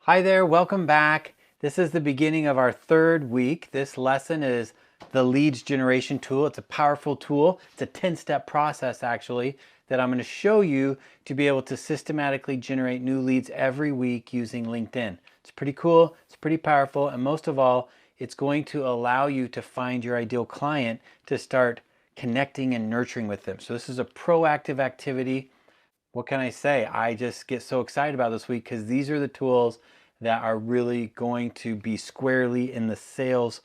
Hi there, welcome back. This is the beginning of our third week. This lesson is the leads generation tool. It's a powerful tool. It's a 10-step process actually that I'm going to show you to be able to systematically generate new leads every week using LinkedIn. It's pretty cool, it's pretty powerful, and most of all, it's going to allow you to find your ideal client to start connecting and nurturing with them. So this is a proactive activity. What can I say? I just get so excited about this week because these are the tools that are really going to be squarely in the sales,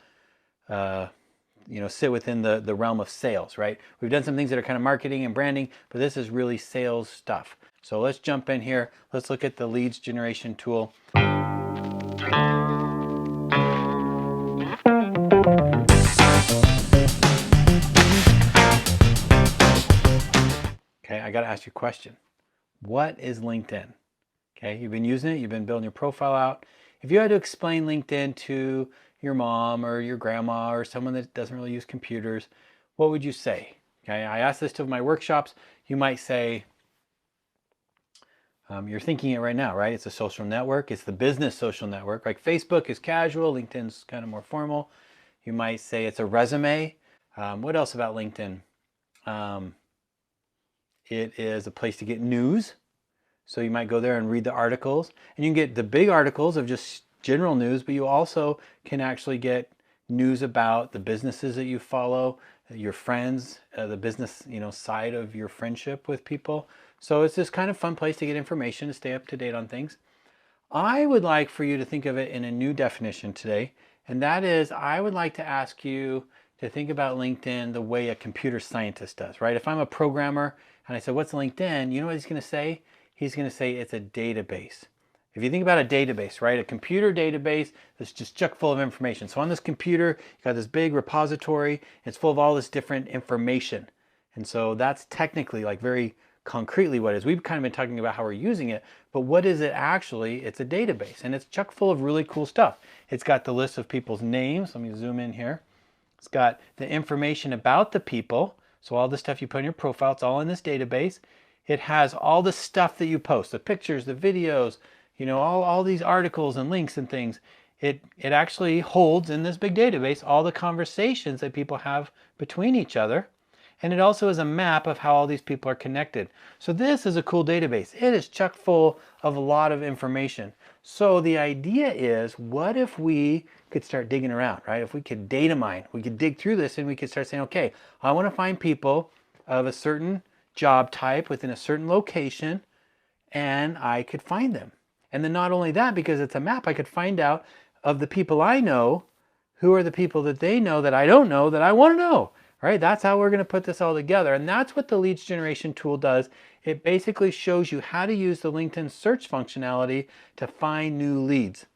sit within the realm of sales, right? We've done some things that are kind of marketing and branding, but this is really sales stuff. So let's jump in here. Let's look at the leads generation tool. Okay, I got to ask you a question. What is LinkedIn? Okay, you've been using it, you've been building your profile out. If you had to explain LinkedIn to your mom or your grandma or someone that doesn't really use computers, what would you say? Okay, I ask this to my workshops. You might say, you're thinking it right now, right? It's a social network. It's the business social network. Like Facebook is casual, LinkedIn's kind of more formal. You might say it's a resume. What else about LinkedIn? It is a place to get news. So you might go there and read the articles, and you can get the big articles of just general news, but you also can actually get news about the businesses that you follow, your friends, the business, side of your friendship with people. So it's this kind of fun place to get information, to stay up to date on things. I would like for you to think of it in a new definition today, and that is I would like to ask you to think about LinkedIn the way a computer scientist does, right? If I'm a programmer and I say, what's LinkedIn? You know what he's going to say? He's going to say it's a database. If you think about a database, right? A computer database that's just chock full of information. So on this computer, you got this big repository. It's full of all this different information. And so that's technically, like, very concretely what it is. We've kind of been talking about how we're using it, but what is it actually? It's a database, and it's chock full of really cool stuff. It's got the list of people's names. Let me zoom in here. It's got the information about the people. So all the stuff you put in your profile, it's all in this database. It has all the stuff that you post, the pictures, the videos, all these articles and links and things. It actually holds in this big database all the conversations that people have between each other. And it also is a map of how all these people are connected. So this is a cool database. It is chock full of a lot of information. So the idea is, what if we could start digging around, right? If we could data mine, we could dig through this and we could start saying, okay, I want to find people of a certain job type within a certain location, and I could find them. And then not only that, because it's a map, I could find out of the people I know, who are the people that they know that I don't know that I want to know. All right, that's how we're going to put this all together. And that's what the leads generation tool does. It basically shows you how to use the LinkedIn search functionality to find new leads.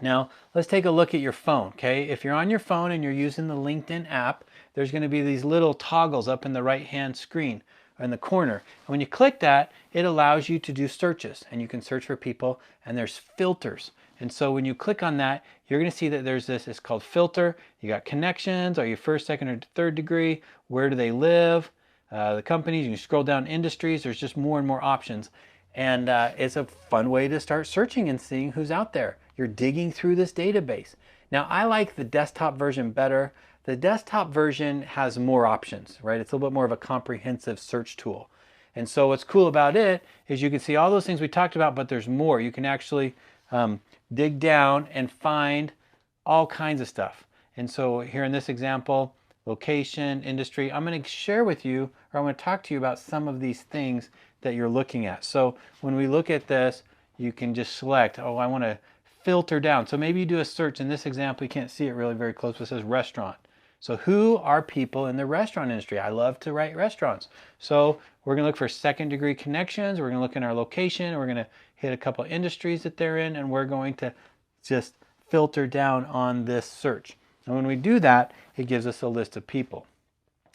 Now, let's take a look at your phone, okay? If you're on your phone and you're using the LinkedIn app, there's going to be these little toggles up in the right-hand screen in the corner. And when you click that, it allows you to do searches, and you can search for people, and there's filters. And so when you click on that, you're going to see that there's this, it's called filter. You got connections, are you first, second, or third degree? Where do they live? The companies, you can scroll down industries, there's just more and more options. And it's a fun way to start searching and seeing who's out there. You're digging through this database. Now, I like the desktop version better. The desktop version has more options, right? It's a little bit more of a comprehensive search tool. And so what's cool about it is you can see all those things we talked about, but there's more. You can actually dig down and find all kinds of stuff. And so here in this example, location, industry, I'm going to share with you, or I'm going to talk to you about some of these things that you're looking at. So when we look at this, you can just select, oh, I want to filter down. So maybe you do a search. In this example, you can't see it really very close, but it says restaurant. So who are people in the restaurant industry? I love to write restaurants. So we're going to look for second degree connections. We're going to look in our location. We're going to hit a couple industries that they're in, and we're going to just filter down on this search. And when we do that, it gives us a list of people.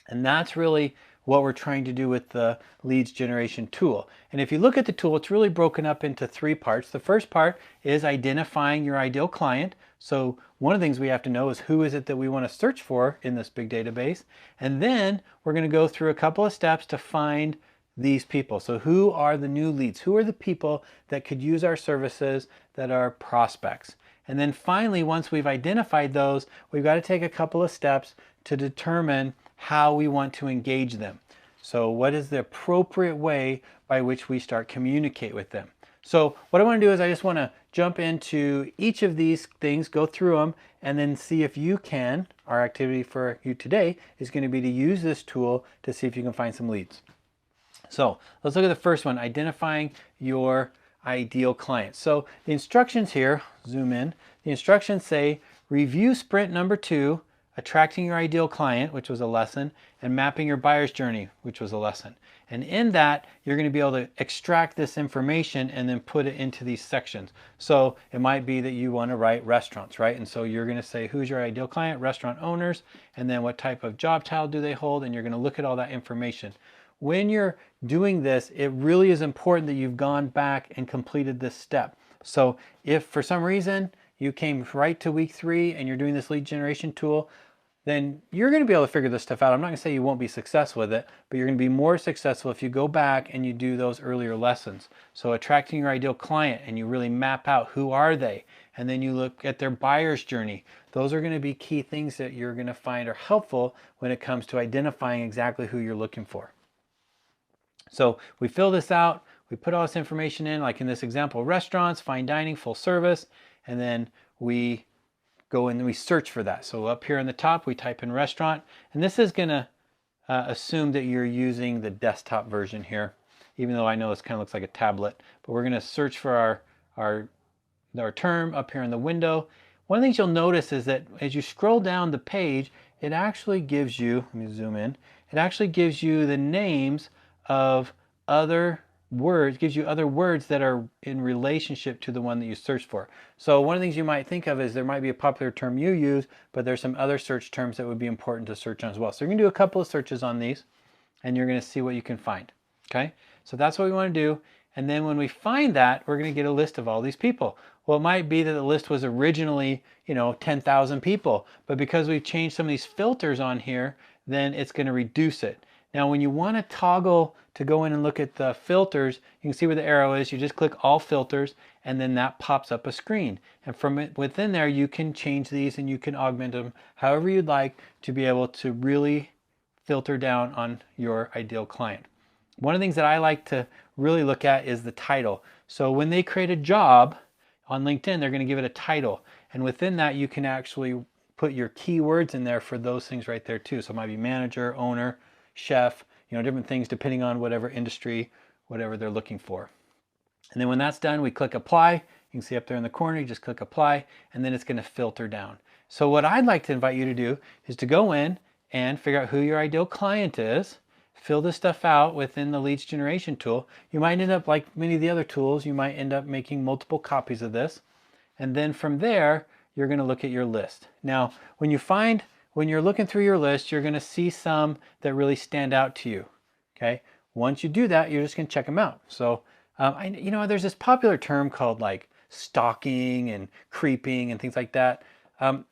And that's really what we're trying to do with the leads generation tool. And if you look at the tool, it's really broken up into three parts. The first part is identifying your ideal client. So one of the things we have to know is who is it that we want to search for in this big database. And then we're going to go through a couple of steps to find these people. So who are the new leads? Who are the people that could use our services that are prospects? And then finally, once we've identified those, we've got to take a couple of steps to determine how we want to engage them. So what is the appropriate way by which we start communicate with them? So what I want to do is I just want to jump into each of these things, go through them, and then see if you can. Our activity for you today is going to be to use this tool to see if you can find some leads. So let's look at the first one, identifying your ideal client. So the instructions here, zoom in, the instructions say review sprint number 2, attracting your ideal client, which was a lesson, and mapping your buyer's journey, which was a lesson. And in that, you're going to be able to extract this information and then put it into these sections. So it might be that you want to write restaurants, right? And so you're going to say, who's your ideal client? Restaurant owners. And then what type of job title do they hold? And you're going to look at all that information. When you're doing this, it really is important that you've gone back and completed this step. So if for some reason you came right to week 3 and you're doing this lead generation tool, then you're going to be able to figure this stuff out. I'm not going to say you won't be successful with it, but you're going to be more successful if you go back and you do those earlier lessons. So attracting your ideal client, and you really map out who are they, and then you look at their buyer's journey. Those are going to be key things that you're going to find are helpful when it comes to identifying exactly who you're looking for. So we fill this out, we put all this information in, like in this example, restaurants, fine dining, full service, and then we go and we search for that. So up here on the top, we type in restaurant, and this is going to assume that you're using the desktop version here, even though I know this kind of looks like a tablet. But we're going to search for our term up here in the window. One of the things you'll notice is that as you scroll down the page, it actually gives you, let me zoom in, it actually gives you the names of other words, gives you other words that are in relationship to the one that you searched for. So one of the things you might think of is there might be a popular term you use, but there's some other search terms that would be important to search on as well. So you're going to do a couple of searches on these, and you're going to see what you can find. Okay, so that's what we want to do. And then when we find that, we're going to get a list of all these people. Well, it might be that the list was originally, 10,000 people, but because we've changed some of these filters on here, then it's going to reduce it. Now, when you want to toggle to go in and look at the filters, you can see where the arrow is. You just click all filters, and then that pops up a screen. And from it, within there, you can change these and you can augment them however you'd like to be able to really filter down on your ideal client. One of the things that I like to really look at is the title. So when they create a job on LinkedIn, they're going to give it a title. And within that, you can actually put your keywords in there for those things right there too. So it might be manager, owner, chef, different things depending on whatever industry, whatever they're looking for. And then when that's done, we click apply. You can see up there in the corner, you just click apply, and then it's going to filter down. So what I'd like to invite you to do is to go in and figure out who your ideal client is, fill this stuff out within the leads generation tool. You might end up, like many of the other tools, you might end up making multiple copies of this. And then from there, you're going to look at your list. Now, when you're looking through your list, you're going to see some that really stand out to you. Okay. Once you do that, you're just going to check them out. So, there's this popular term called like stalking and creeping and things like that.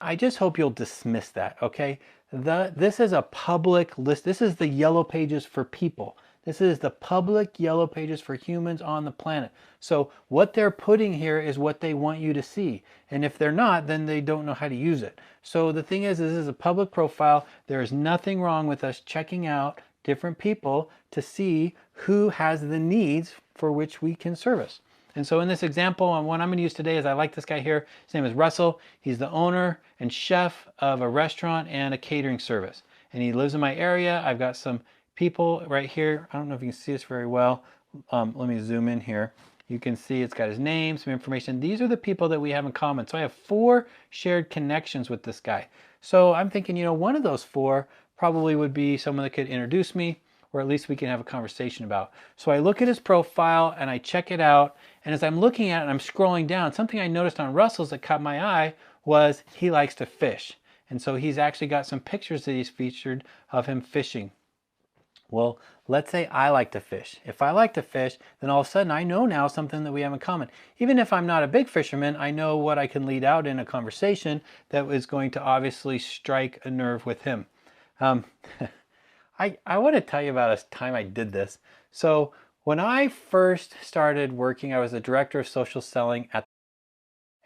I just hope you'll dismiss that. Okay. This is a public list. This is the yellow pages for people. This is the public yellow pages for humans on the planet. So what they're putting here is what they want you to see. And if they're not, then they don't know how to use it. So the thing is, this is a public profile. There is nothing wrong with us checking out different people to see who has the needs for which we can service. And so in this example, what I'm going to use today is I like this guy here. His name is Russell. He's the owner and chef of a restaurant and a catering service. And he lives in my area. I've got some people right here. I don't know if you can see this very well. Let me zoom in here. You can see it's got his name, some information. These are the people that we have in common. So I have 4 shared connections with this guy. So I'm thinking, one of those 4 probably would be someone that could introduce me, or at least we can have a conversation about. So I look at his profile and I check it out. And as I'm looking at it and I'm scrolling down, something I noticed on Russell's that caught my eye was he likes to fish. And so he's actually got some pictures that he's featured of him fishing. Well, let's say I like to fish. If I like to fish, then all of a sudden I know now something that we have in common. Even if I'm not a big fisherman, I know what I can lead out in a conversation that is going to obviously strike a nerve with him. I want to tell you about a time I did this. So when I first started working, I was the director of social selling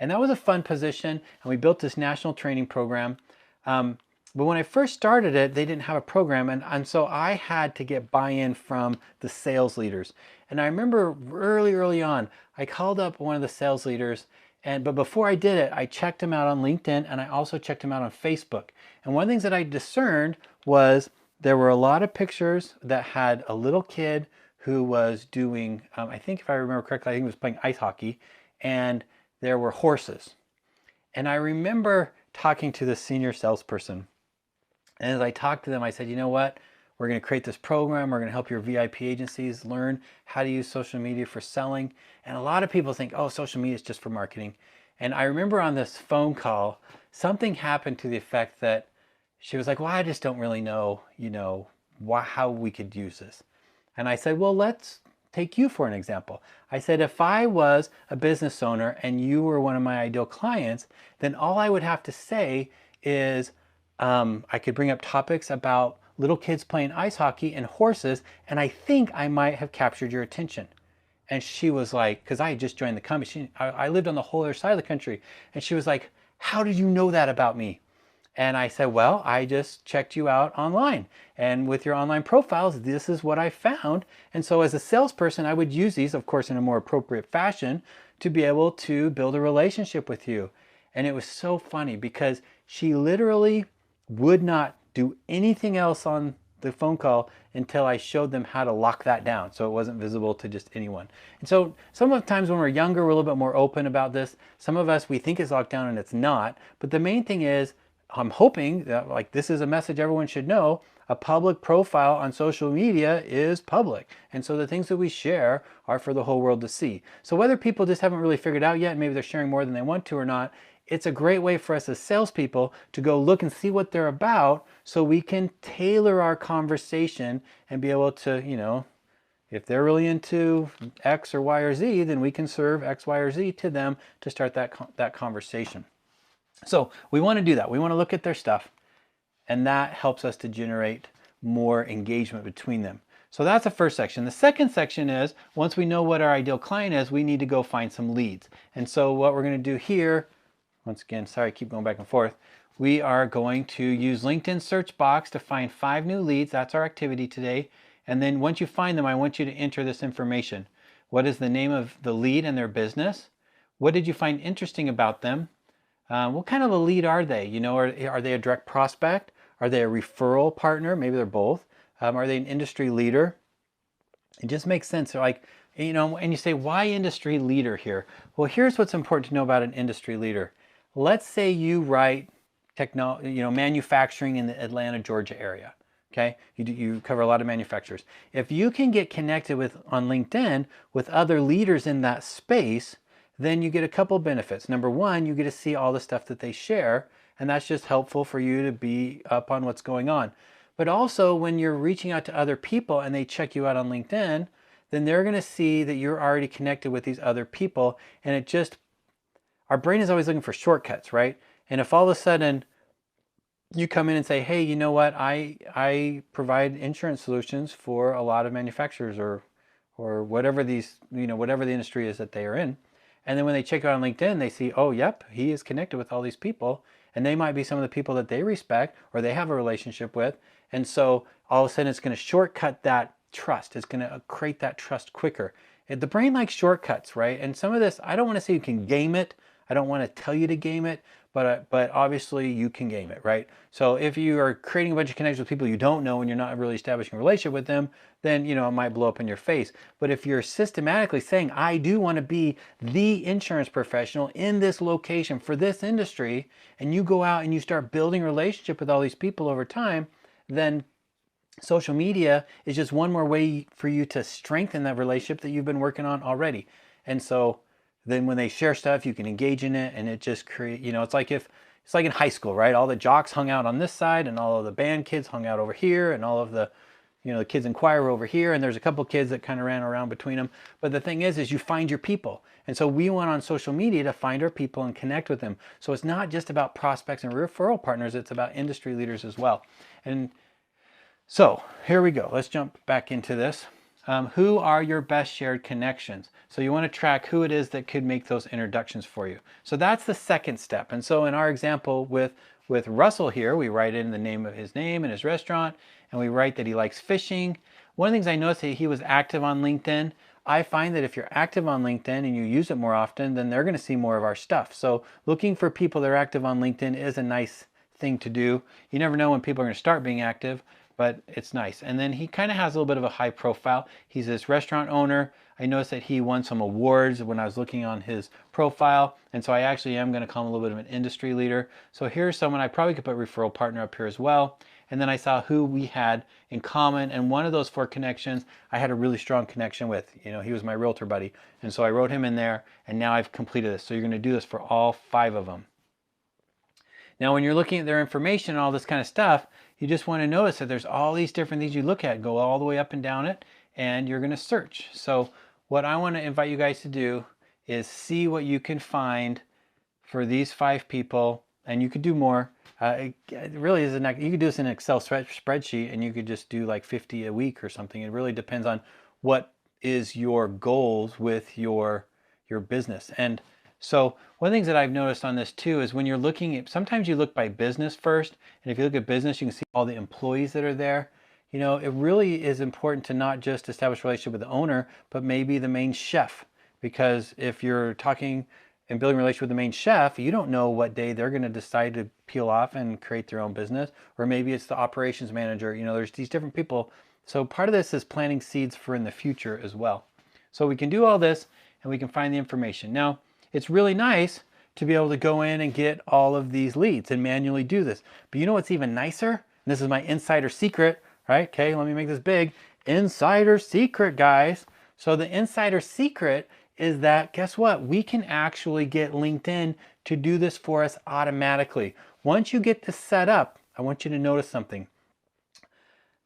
and that was a fun position. And we built this national training program. But when I first started it, they didn't have a program. And so I had to get buy-in from the sales leaders. And I remember early on, I called up one of the sales leaders. But before I did it, I checked him out on LinkedIn and I also checked him out on Facebook. And one of the things that I discerned was there were a lot of pictures that had a little kid who was doing, I think if I remember correctly, I think he was playing ice hockey, and there were horses. And I remember talking to the senior salesperson. And as I talked to them, I said, you know what? We're going to create this program. We're going to help your VIP agencies learn how to use social media for selling. And a lot of people think, oh, social media is just for marketing. And I remember on this phone call, something happened to the effect that she was like, well, I just don't really know, how we could use this. And I said, well, let's take you for an example. I said, if I was a business owner and you were one of my ideal clients, then all I would have to say is I could bring up topics about little kids playing ice hockey and horses, and I think I might have captured your attention. And she was like, because I had just joined the company, I lived on the whole other side of the country, and she was like, how did you know that about me? And I said, well, I just checked you out online. And with your online profiles, this is what I found. And so as a salesperson, I would use these, of course, in a more appropriate fashion to be able to build a relationship with you. And it was so funny because she literally would not do anything else on the phone call until I showed them how to lock that down so it wasn't visible to just anyone. And so some of the times when we're younger, we're a little bit more open about this. Some of us, we think it's locked down and it's not. But the main thing is, I'm hoping that this is a message everyone should know. A public profile on social media is public. And so the things that we share are for the whole world to see. So whether people just haven't really figured out yet, maybe they're sharing more than they want to or not, it's a great way for us as salespeople to go look and see what they're about so we can tailor our conversation and be able to, if they're really into X or Y or Z, then we can serve X, Y, or Z to them to start that conversation. So we want to do that. We want to look at their stuff, and that helps us to generate more engagement between them. So that's the first section. The second section is, once we know what our ideal client is, we need to go find some leads. And so what we're going to do here, once again, sorry, I keep going back and forth. We are going to use LinkedIn search box to find 5 new leads. That's our activity today. And then once you find them, I want you to enter this information. What is the name of the lead and their business? What did you find interesting about them? What kind of a lead are they? Are they a direct prospect? Are they a referral partner? Maybe they're both. Are they an industry leader? It just makes sense. They're like, and you say, why industry leader here? Well, here's what's important to know about an industry leader. Let's say you write manufacturing in the Atlanta, Georgia area. Okay, you cover a lot of manufacturers. If you can get connected on LinkedIn with other leaders in that space, then you get a couple benefits. Number one, you get to see all the stuff that they share, and that's just helpful for you to be up on what's going on. But also, when you're reaching out to other people and they check you out on LinkedIn, then they're going to see that you're already connected with these other people, and our brain is always looking for shortcuts, right? And if all of a sudden you come in and say, hey, you know what, I provide insurance solutions for a lot of manufacturers or whatever whatever the industry is that they are in. And then when they check out on LinkedIn, they see, oh, yep, he is connected with all these people. And they might be some of the people that they respect or they have a relationship with. And so all of a sudden it's going to shortcut that trust. It's going to create that trust quicker. The brain likes shortcuts, right? And some of this, I don't want to say you can game it. I don't want to tell you to game it, but obviously you can game it, right? So if you are creating a bunch of connections with people you don't know and you're not really establishing a relationship with them, then it might blow up in your face. But if you're systematically saying, I do want to be the insurance professional in this location for this industry, and you go out and you start building a relationship with all these people over time, then social media is just one more way for you to strengthen that relationship that you've been working on already. And so then when they share stuff, you can engage in it, and it just create, it's like in high school, right? All the jocks hung out on this side and all of the band kids hung out over here, and all of the the kids in choir were over here, and there's a couple kids that kind of ran around between them. But the thing is you find your people. And so we went on social media to find our people and connect with them. So it's not just about prospects and referral partners, it's about industry leaders as well. And so here we go. Let's jump back into this. who are your best shared connections? So you want to track who it is that could make those introductions for you. So that's the second step. And so in our example with Russell here, we write in the name of his name and his restaurant, and we write that he likes fishing. One of the things I noticed that he was active on LinkedIn. I find that if you're active on LinkedIn and you use it more often, then they're going to see more of our stuff. So looking for people that are active on LinkedIn is a nice thing to do. You never know when people are going to start being active, but it's nice. And then he kind of has a little bit of a high profile. He's this restaurant owner. I noticed that he won some awards when I was looking on his profile. And so I actually am going to call him a little bit of an industry leader. So here's someone I probably could put referral partner up here as well. And then I saw who we had in common. And one of those 4 connections, I had a really strong connection with. You know, he was my realtor buddy. And so I wrote him in there, and now I've completed this. So you're going to do this for all 5 of them. Now, when you're looking at their information and all this kind of stuff, you just want to notice that there's all these different things you look at, go all the way up and down it, and you're going to search. So what I want to invite you guys to do is see what you can find for these 5 people, and you could do more. It really is you could do this in an Excel spreadsheet, and you could just do like 50 a week or something. It really depends on what is your goals with your business. And so one of the things that I've noticed on this too is when you're looking at, sometimes you look by business first, and if you look at business, you can see all the employees that are there. You know, it really is important to not just establish a relationship with the owner, but maybe the main chef. Because if you're talking and building a relationship with the main chef, you don't know what day they're going to decide to peel off and create their own business. Or maybe it's the operations manager. You know, there's these different people. So part of this is planting seeds for in the future as well. So we can do all this and we can find the information. Now, it's really nice to be able to go in and get all of these leads and manually do this. But you know what's even nicer? And this is my insider secret, right? Okay, let me make this big. Insider secret, guys. So the insider secret is that, guess what? We can actually get LinkedIn to do this for us automatically. Once you get this set up, I want you to notice something.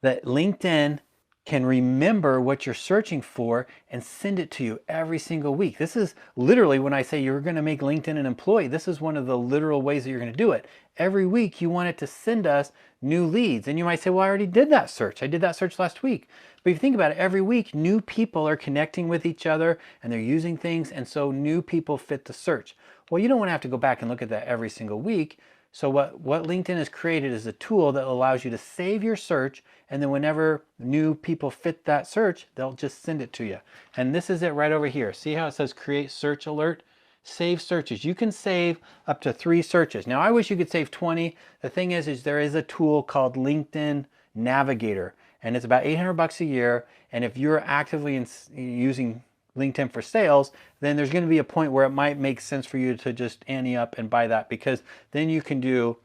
That LinkedIn can remember what you're searching for and send it to you every single week. This is literally when I say you're going to make LinkedIn an employee, this is one of the literal ways that you're going to do it. Every week you want it to send us new leads. And you might say, well, I already did that search. I did that search last week. But if you think about it, every week new people are connecting with each other and they're using things. And so new people fit the search. Well, you don't want to have to go back and look at that every single week. So what LinkedIn has created is a tool that allows you to save your search, and then whenever new people fit that search, they'll just send it to you. And this is it right over here. See how it says create search alert? Save searches. You can save up to 3 searches. Now I wish you could save 20. The thing is there is a tool called LinkedIn Navigator, and it's about $800 a year. And if you're actively using LinkedIn for sales, then there's going to be a point where it might make sense for you to just ante up and buy that, because then you can do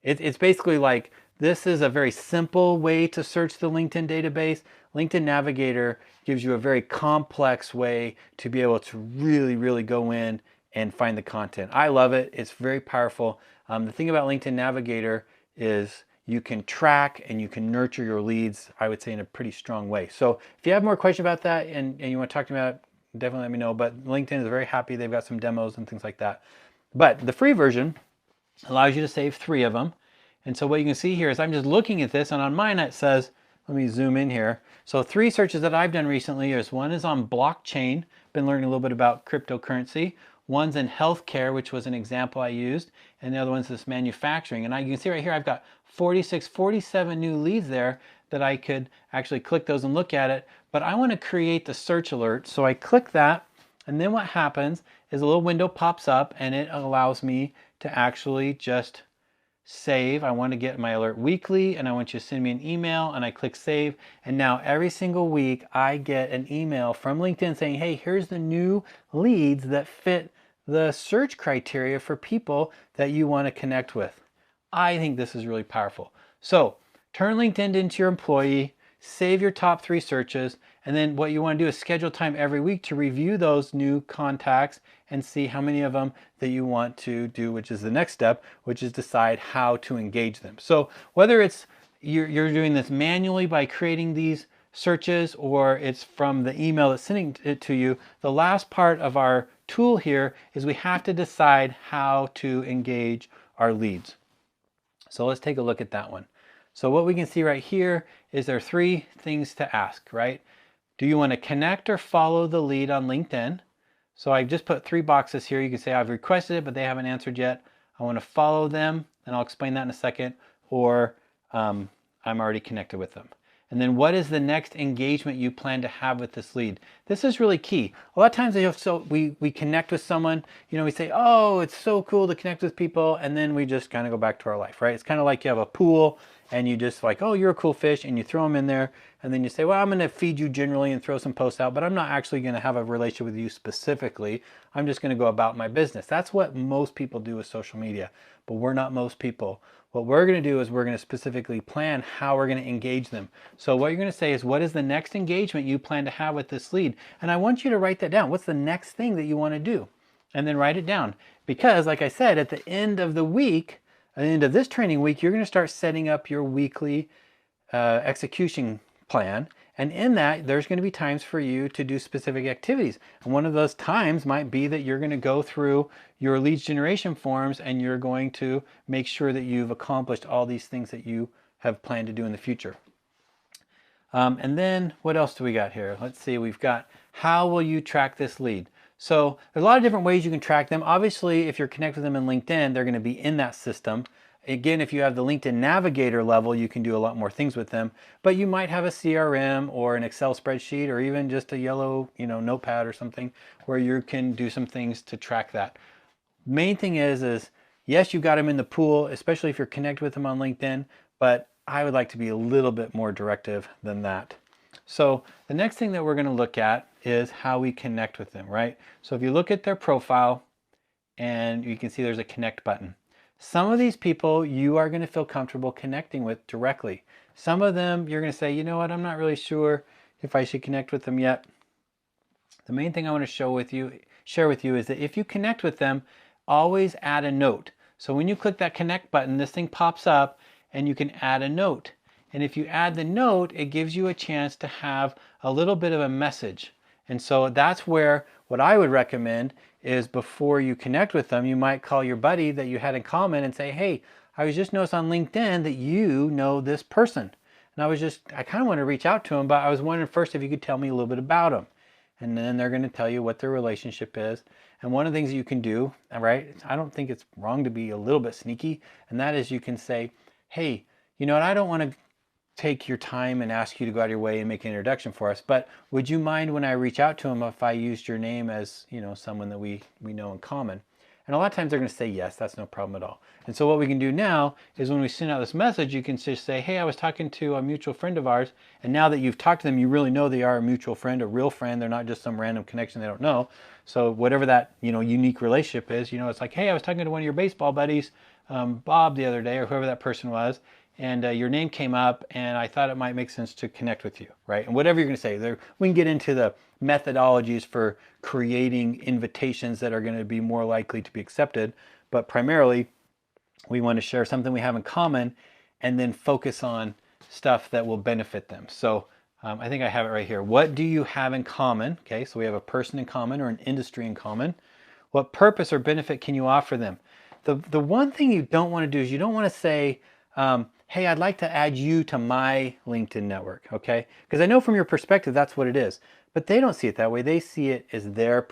it's basically like, this is a very simple way to search the LinkedIn database. LinkedIn Navigator gives you a very complex way to be able to really go in and find the content. I love it. It's very powerful. The thing about LinkedIn Navigator is you can track and you can nurture your leads, I would say, in a pretty strong way. So if you have more questions about that and you want to talk to me about it, definitely let me know. But LinkedIn is very happy. They've got some demos and things like that. But the free version allows you to save 3 of them. And so what you can see here is I'm just looking at this, and on mine it says, let me zoom in here. So 3 searches that I've done recently is, one is on blockchain, been learning a little bit about cryptocurrency. One's in healthcare, which was an example I used, and the other one's this manufacturing. And you can see right here, I've got 47 new leads there that I could actually click those and look at it. But I want to create the search alert. So I click that, and then what happens is a little window pops up, and it allows me to actually just save. I want to get my alert weekly, and I want you to send me an email, and I click save. And now every single week I get an email from LinkedIn saying, hey, here's the new leads that fit the search criteria for people that you want to connect with. I think this is really powerful. So turn LinkedIn into your employee, save your top 3 searches, and then what you want to do is schedule time every week to review those new contacts and see how many of them that you want to do, which is the next step, which is decide how to engage them. So whether it's you're doing this manually by creating these searches, or it's from the email that's sending it to you, the last part of our tool here is we have to decide how to engage our leads. So let's take a look at that one. So what we can see right here is there are 3 things to ask, right? Do you want to connect or follow the lead on LinkedIn? So I've just put 3 boxes here. You can say I've requested it, but they haven't answered yet. I want to follow them, and I'll explain that in a second, or I'm already connected with them. And then what is the next engagement you plan to have with this lead? This is really key. A lot of times we connect with someone, we say, oh, it's so cool to connect with people, and then we just kind of go back to our life, right? It's kind of like you have a pool and you just like, oh, you're a cool fish, and you throw them in there, and then you say, well, I'm going to feed you generally and throw some posts out, but I'm not actually going to have a relationship with you specifically. I'm just going to go about my business. That's what most people do with social media, but we're not most people. What we're going to do is we're going to specifically plan how we're going to engage them. So what you're going to say is, what is the next engagement you plan to have with this lead? And I want you to write that down. What's the next thing that you want to do? And then write it down. Because like I said, at the end of the week, at the end of this training week, you're going to start setting up your weekly execution plan. And in that, there's going to be times for you to do specific activities. And one of those times might be that you're going to go through your leads generation forms and you're going to make sure that you've accomplished all these things that you have planned to do in the future. And then what else do we got here? Let's see, we've got how will you track this lead? So there's a lot of different ways you can track them. Obviously, if you're connected with them in LinkedIn, they're going to be in that system. Again, if you have the LinkedIn Navigator level, you can do a lot more things with them, but you might have a CRM or an Excel spreadsheet or even just a yellow, notepad or something where you can do some things to track that. Main thing is yes, you got them in the pool, especially if you're connected with them on LinkedIn, but I would like to be a little bit more directive than that. So the next thing that we're going to look at is how we connect with them, right? So if you look at their profile and you can see there's a connect button. Some of these people you are going to feel comfortable connecting with directly. Some of them you're going to say, you know what, I'm not really sure if I should connect with them yet. The main thing I want to share with you is that if you connect with them, always add a note. So when you click that connect button, this thing pops up and you can add a note. And if you add the note, it gives you a chance to have a little bit of a message. And so that's where what I would recommend is before you connect with them, you might call your buddy that you had in common and say, hey, I was just noticed on LinkedIn that you know this person. And I kind of want to reach out to him, but I was wondering first if you could tell me a little bit about him. And then they're going to tell you what their relationship is. And one of the things that you can do, right, I don't think it's wrong to be a little bit sneaky, and that is you can say, hey, you know what, I don't want to take your time and ask you to go out of your way and make an introduction for us, but would you mind when I reach out to him if I used your name as, someone that we know in common? And a lot of times they're going to say yes, that's no problem at all. And so what we can do now is when we send out this message, you can just say, hey, I was talking to a mutual friend of ours, and now that you've talked to them, you really know they are a mutual friend, a real friend. They're not just some random connection they don't know. So whatever that unique relationship is, it's like, hey, I was talking to one of your baseball buddies, Bob, the other day, or whoever that person was, and your name came up, and I thought it might make sense to connect with you, right? And whatever you're going to say, we can get into the methodologies for creating invitations that are going to be more likely to be accepted, but primarily we want to share something we have in common and then focus on stuff that will benefit them. So I think I have it right here. What do you have in common? Okay, so we have a person in common or an industry in common. What purpose or benefit can you offer them? The one thing you don't want to do is you don't want to say, hey, I'd like to add you to my LinkedIn network, okay? Because I know from your perspective that's what it is, but they don't see it that way. They see it as their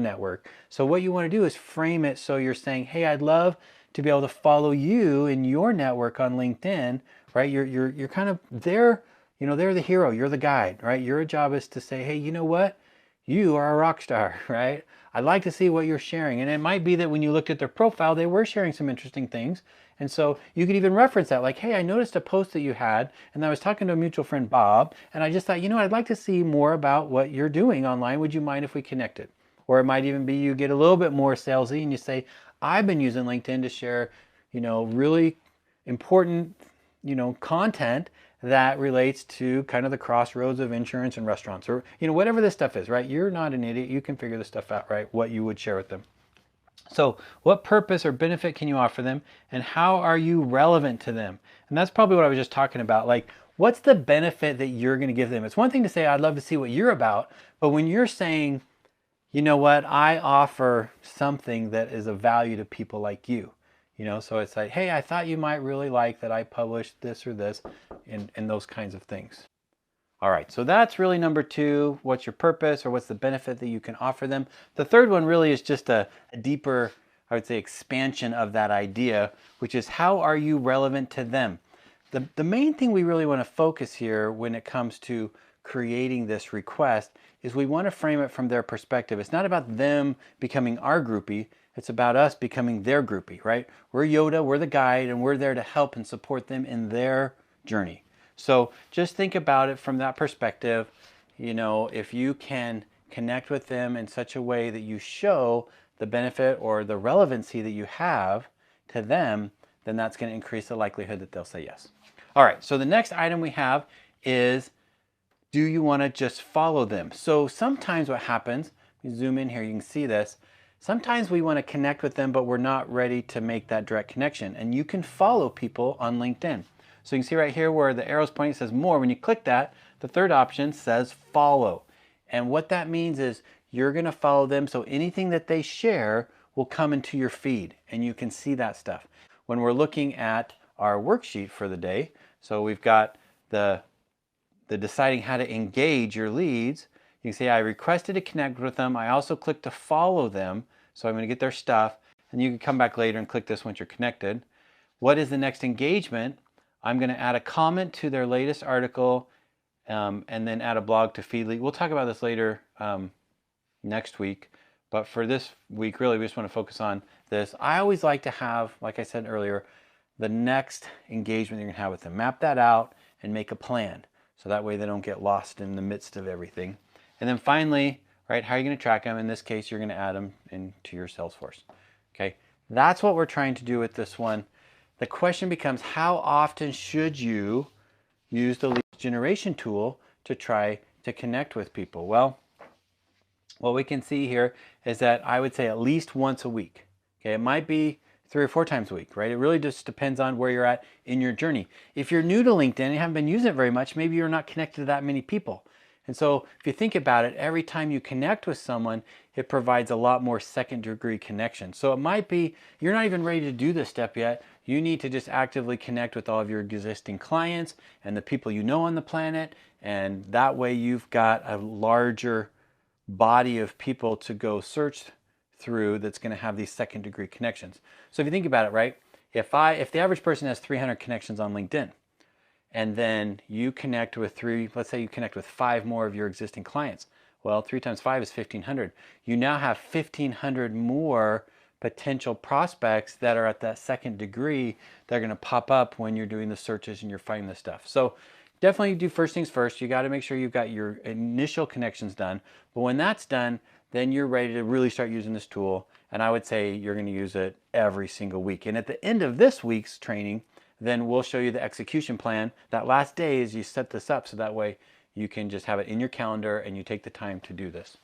network. So what you want to do is frame it so you're saying, hey, I'd love to be able to follow you in your network on LinkedIn, right? You're kind of there, they're the hero, you're the guide, right? Your job is to say, hey, you know what? You are a rock star, right? I'd like to see what you're sharing. And it might be that when you looked at their profile, they were sharing some interesting things. And so you could even reference that, like, hey, I noticed a post that you had, and I was talking to a mutual friend, Bob, and I just thought, I'd like to see more about what you're doing online. Would you mind if we connected? Or it might even be you get a little bit more salesy and you say, I've been using LinkedIn to share, really important, content that relates to kind of the crossroads of insurance and restaurants, or whatever this stuff is, right? You're not an idiot. You can figure this stuff out, right? What you would share with them. So what purpose or benefit can you offer them, and how are you relevant to them? And that's probably what I was just talking about. Like, what's the benefit that you're going to give them? It's one thing to say, I'd love to see what you're about, but when you're saying, you know what, I offer something that is of value to people like you. So it's like, hey, I thought you might really like that I published this or this, and those kinds of things. All right, so that's really number two. What's your purpose, or what's the benefit that you can offer them? The third one really is just a deeper, I would say, expansion of that idea, which is how are you relevant to them? The main thing we really want to focus here when it comes to creating this request is we want to frame it from their perspective. It's not about them becoming our groupie. It's about us becoming their groupie, right? We're Yoda, we're the guide, and we're there to help and support them in their journey. So just think about it from that perspective. You know, if you can connect with them in such a way that you show the benefit or the relevancy that you have to them, then that's going to increase the likelihood that they'll say yes. All right, so the next item we have is, do you want to just follow them? So sometimes what happens, you zoom in here, you can see this. Sometimes we want to connect with them, but we're not ready to make that direct connection. And you can follow people on LinkedIn. So you can see right here where the arrow's pointing, says more. When you click that, the third option says follow. And what that means is you're going to follow them, so anything that they share will come into your feed and you can see that stuff. When we're looking at our worksheet for the day, so we've got the deciding how to engage your leads. You can see I requested to connect with them. I also clicked to follow them, so I'm going to get their stuff. And you can come back later and click this once you're connected. What is the next engagement? I'm going to add a comment to their latest article and then add a blog to Feedly. We'll talk about this later next week. But for this week, really, we just want to focus on this. I always like to have, like I said earlier, the next engagement you're going to have with them. Map that out and make a plan. So that way they don't get lost in the midst of everything. And then finally, right, how are you going to track them? In this case, you're going to add them into your Salesforce. Okay, that's what we're trying to do with this one. The question becomes, how often should you use the lead generation tool to try to connect with people? Well, what we can see here is that I would say at least once a week. Okay, it might be 3 or 4 times a week, right? It really just depends on where you're at in your journey. If you're new to LinkedIn and you haven't been using it very much, maybe you're not connected to that many people. And so if you think about it, every time you connect with someone, it provides a lot more second degree connection. So it might be you're not even ready to do this step yet. You need to just actively connect with all of your existing clients and the people you know on the planet. And that way you've got a larger body of people to go search through that's going to have these second degree connections. So if you think about it, right? If the average person has 300 connections on LinkedIn, and then you connect with let's say you connect with 5 more of your existing clients. Well, 3 times 5 is 1,500. You now have 1,500 more potential prospects that are at that second degree that are going to pop up when you're doing the searches and you're finding this stuff. So definitely do first things first. You got to make sure you've got your initial connections done. But when that's done, then you're ready to really start using this tool. And I would say you're going to use it every single week. And at the end of this week's training, then we'll show you the execution plan. That last day is you set this up so that way you can just have it in your calendar and you take the time to do this.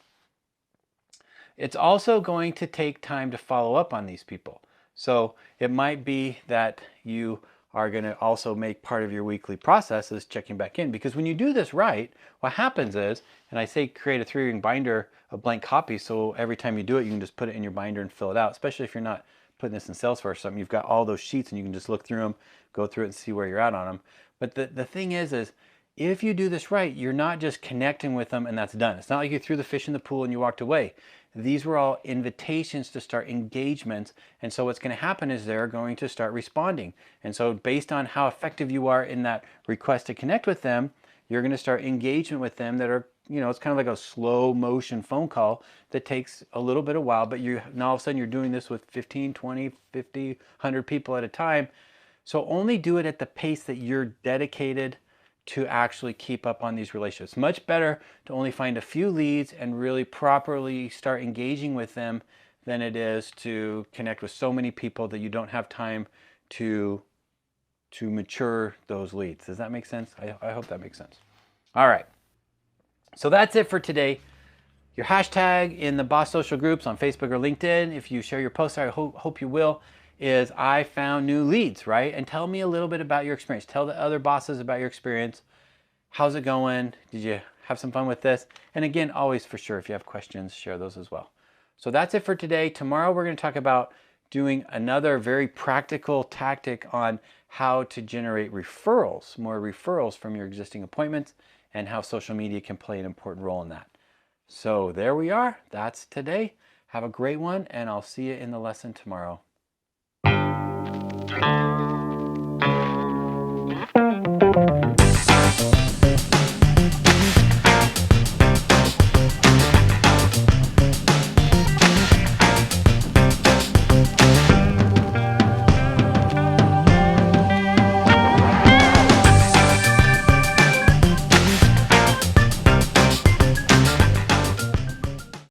It's also going to take time to follow up on these people. So it might be that you are going to also make part of your weekly process is checking back in, because when you do this right, what happens is, and I say create a 3-ring binder of blank copies, so every time you do it, you can just put it in your binder and fill it out, especially if you're not putting this in Salesforce or something. You've got all those sheets and you can just look through them, go through it and see where you're at on them. But the thing is if you do this right, you're not just connecting with them and that's done. It's not like you threw the fish in the pool and you walked away. These were all invitations to start engagements. And so what's going to happen is they're going to start responding. And so based on how effective you are in that request to connect with them, you're going to start engagement with them that are, you know, it's kind of like a slow motion phone call that takes a little bit of while, but now all of a sudden you're doing this with 15, 20, 50, 100 people at a time. So only do it at the pace that you're dedicated to actually keep up on these relationships. Much better to only find a few leads and really properly start engaging with them than it is to connect with so many people that you don't have time to mature those leads. Does that make sense? I hope that makes sense. All right. So that's it for today. Your hashtag in the Boss Social groups on Facebook or LinkedIn, if you share your posts, I hope you will, is I found new leads, right? And tell me a little bit about your experience. Tell the other bosses about your experience. How's it going? Did you have some fun with this? And again, always for sure, if you have questions, share those as well. So that's it for today. Tomorrow we're going to talk about doing another very practical tactic on how to generate referrals, more referrals from your existing appointments. and how social media can play an important role in that. So there we are. That's today. Have a great one, and I'll see you in the lesson tomorrow.